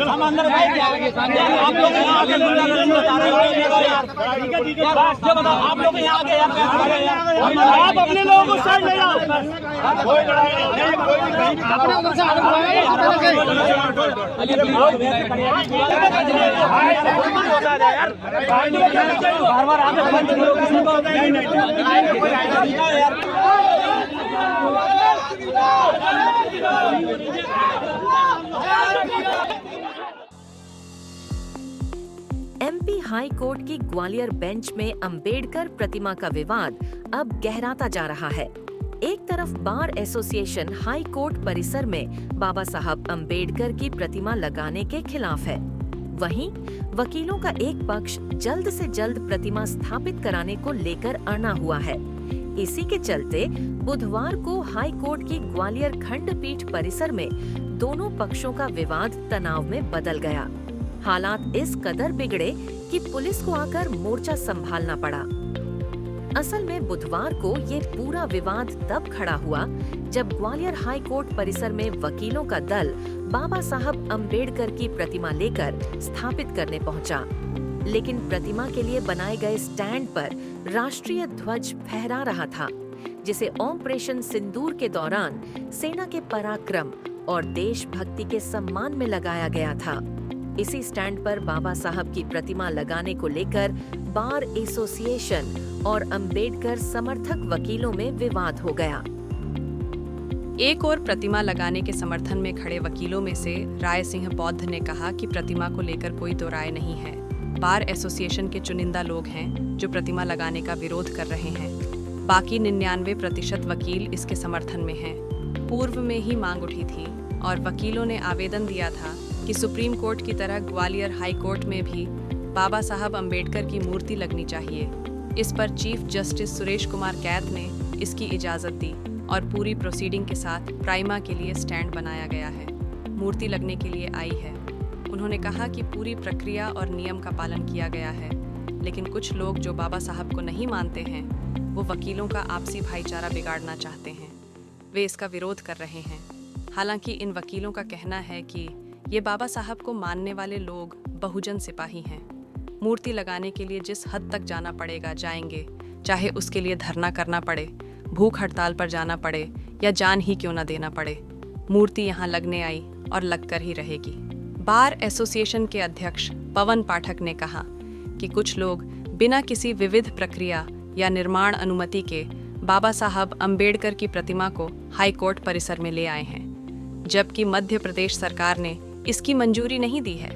हम अंदर बैठ जाएंगे। आप लोग यहाँ आके आप लोग यहाँ आके आप अपने लोगों को साइड ले जाओ। कोई लड़ाई नहीं, बार एमपी हाई कोर्ट की ग्वालियर बेंच में अंबेडकर प्रतिमा का विवाद अब गहराता जा रहा है। एक तरफ बार एसोसिएशन हाई कोर्ट परिसर में बाबा साहब अंबेडकर की प्रतिमा लगाने के खिलाफ है, वहीं वकीलों का एक पक्ष जल्द से जल्द प्रतिमा स्थापित कराने को लेकर अड़ा हुआ है। इसी के चलते बुधवार को हाई कोर्ट की ग्वालियर खंडपीठ परिसर में दोनों पक्षों का विवाद तनाव में बदल गया। हालात इस कदर बिगड़े कि पुलिस को आकर मोर्चा संभालना पड़ा। असल में बुधवार को ये पूरा विवाद तब खड़ा हुआ जब ग्वालियर हाई कोर्ट परिसर में वकीलों का दल बाबा साहब अंबेडकर की प्रतिमा लेकर स्थापित करने पहुंचा, लेकिन प्रतिमा के लिए बनाए गए स्टैंड पर राष्ट्रीय ध्वज फहरा रहा था, जिसे ऑपरेशन सिंदूर के दौरान सेना के पराक्रम और देशभक्ति के सम्मान में लगाया गया था। इसी स्टैंड पर बाबा साहब की प्रतिमा लगाने को लेकर बार एसोसिएशन और अंबेडकर समर्थक वकीलों में विवाद हो गया। एक और प्रतिमा लगाने के समर्थन में खड़े वकीलों में से राय सिंह बौद्ध ने कहा कि प्रतिमा को लेकर कोई दो राय नहीं है। बार एसोसिएशन के चुनिंदा लोग हैं जो प्रतिमा लगाने का विरोध कर रहे हैं। बाकी 99% वकील इसके समर्थन में हैं। पूर्व में ही मांग उठी थी और वकीलों ने आवेदन दिया था कि सुप्रीम कोर्ट की तरह ग्वालियर हाई कोर्ट में भी बाबा साहब अंबेडकर की मूर्ति लगनी चाहिए। इस पर चीफ जस्टिस सुरेश कुमार कैद ने इसकी इजाज़त दी और पूरी प्रोसीडिंग के साथ प्राइमा के लिए स्टैंड बनाया गया है। मूर्ति लगने के लिए आई है। उन्होंने कहा कि पूरी प्रक्रिया और नियम का पालन किया गया है, लेकिन कुछ लोग जो बाबा साहब को नहीं मानते हैं वो वकीलों का आपसी भाईचारा बिगाड़ना चाहते हैं। वे इसका विरोध कर रहे हैं। हालांकि इन वकीलों का कहना है कि ये बाबा साहब को मानने वाले लोग बहुजन सिपाही हैं। मूर्ति लगाने के लिए जिस हद तक जाना पड़ेगा जाएंगे, चाहे उसके लिए धरना करना पड़े, भूख हड़ताल पर जाना पड़े या जान ही क्यों न देना पड़े। मूर्ति यहाँ लगने आई और लगकर ही रहेगी। बार एसोसिएशन के अध्यक्ष पवन पाठक ने कहा कि कुछ लोग बिना किसी विविध प्रक्रिया या निर्माण अनुमति के बाबा साहब अंबेडकर की प्रतिमा को हाई कोर्ट परिसर में ले आए हैं, जबकि मध्य प्रदेश सरकार ने इसकी मंजूरी नहीं दी है।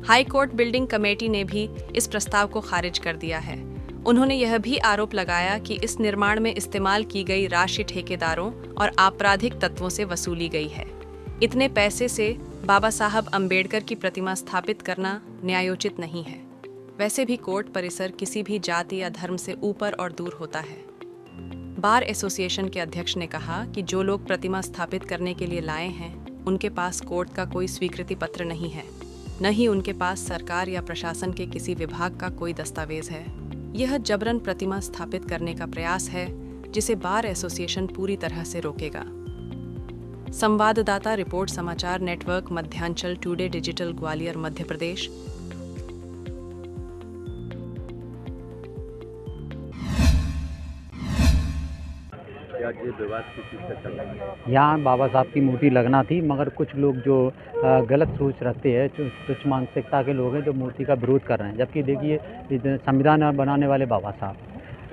हाई कोर्ट बिल्डिंग कमेटी ने भी इस प्रस्ताव को खारिज कर दिया है। उन्होंने यह भी आरोप लगाया कि इस निर्माण में इस्तेमाल की गई राशि ठेकेदारों और आपराधिक तत्वों से वसूली गई है। इतने पैसे से बाबा साहब अंबेडकर की प्रतिमा स्थापित करना न्यायोचित नहीं है। वैसे भी कोर्ट परिसर किसी भी जाति या धर्म से ऊपर और दूर होता है। बार एसोसिएशन के अध्यक्ष ने कहा कि जो लोग प्रतिमा स्थापित करने के लिए लाए हैं उनके पास कोर्ट का कोई स्वीकृति पत्र नहीं है, न ही उनके पास सरकार या प्रशासन के किसी विभाग का कोई दस्तावेज है। यह जबरन प्रतिमा स्थापित करने का प्रयास है जिसे बार एसोसिएशन पूरी तरह से रोकेगा। संवाददाता रिपोर्ट, समाचार network Madhyanchal Today Digital, Gwalior, Madhya Pradesh. यहाँ बाबा साहब की मूर्ति लगना थी, मगर कुछ लोग जो गलत सोच रखते हैं, जो तुच्छ मानसिकता के लोग हैं, जो मूर्ति का विरोध कर रहे हैं। जबकि देखिए संविधान बनाने वाले बाबा साहब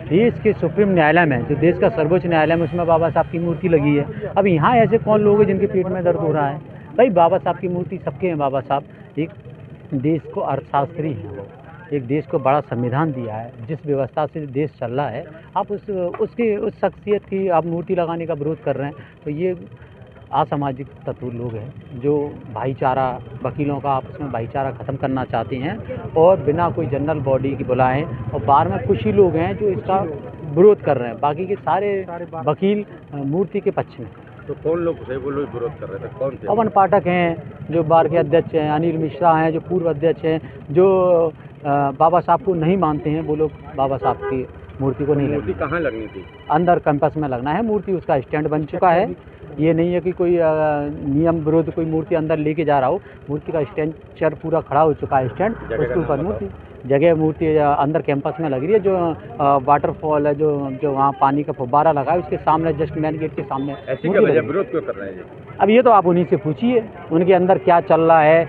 देश के सुप्रीम न्यायालय में, जो देश का सर्वोच्च न्यायालय में, उसमें बाबा साहब की मूर्ति लगी है। अब यहाँ ऐसे कौन लोग हैं जिनके पेट में दर्द हो रहा है? भाई बाबा साहब की मूर्ति सबके हैं। बाबा साहब एक देश को अर्थशास्त्री हैं, वो एक देश को बड़ा संविधान दिया है। जिस व्यवस्था से देश चल रहा है, आप उस शख्सियत की आप मूर्ति लगाने का विरोध कर रहे हैं, तो ये असामाजिक तत्व लोग हैं जो भाईचारा, वकीलों का आपस में भाईचारा ख़त्म करना चाहते हैं और बिना कोई जनरल बॉडी की बुलाएं। और बाहर में कुछ ही लोग हैं जो इसका विरोध कर रहे हैं, बाकी के सारे वकील मूर्ति के पक्ष में। तो कौन लोग थे वो लोग विरोध कर रहे थे? कौन थे? पवन पाठक हैं जो बार के अध्यक्ष हैं, अनिल मिश्रा हैं जो पूर्व अध्यक्ष हैं, जो बाबा साहब को नहीं मानते हैं, वो लोग बाबा साहब की मूर्ति को नहीं लगनी। मूर्ति कहाँ लगनी थी? अंदर कैंपस में लगना है मूर्ति, उसका स्टैंड बन चुका है। ये नहीं है कि कोई नियम विरोध कोई मूर्ति अंदर लेके जा रहा हो। मूर्ति का स्ट्रक्चर पूरा खड़ा हो चुका है, स्टैंड, उसके ऊपर मूर्ति जगह मूर्ति अंदर कैंपस में लग रही है। जो वाटरफॉल है, जो वहाँ पानी का फुब्बारा लगा है, उसके सामने जस्ट मेन गेट के सामने। ऐसी क्या वजह, विरोध क्यों कर रहे हैं ये? अब ये तो आप उन्हीं से पूछिए, उनके अंदर क्या चल रहा है,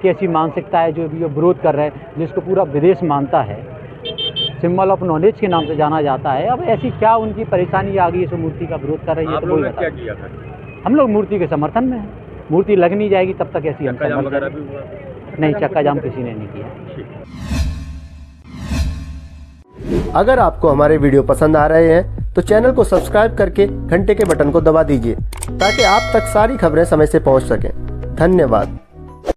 कैसी मानसिकता है जो ये विरोध कर रहे हैं, जिसको पूरा विदेश मानता है, सिंबल ऑफ नॉलेज के नाम से जाना जाता है। अब ऐसी क्या उनकी परेशानी आ गई, इस मूर्ति का विरोध कर रही है, आप तो लोगों कोई ने क्या किया था? हम लोग मूर्ति के समर्थन में हैं। मूर्ति लग नहीं जाएगी तब तक ऐसी हम चक्का जाम समर्थन वगैरह भी हुआ? नहीं, चक्का जाम किसी ने नहीं किया। अगर आपको हमारे वीडियो पसंद आ रहे हैं तो चैनल को सब्सक्राइब करके घंटे के बटन को दबा दीजिए ताकि आप तक सारी खबरें समय से पहुंच सकें। धन्यवाद।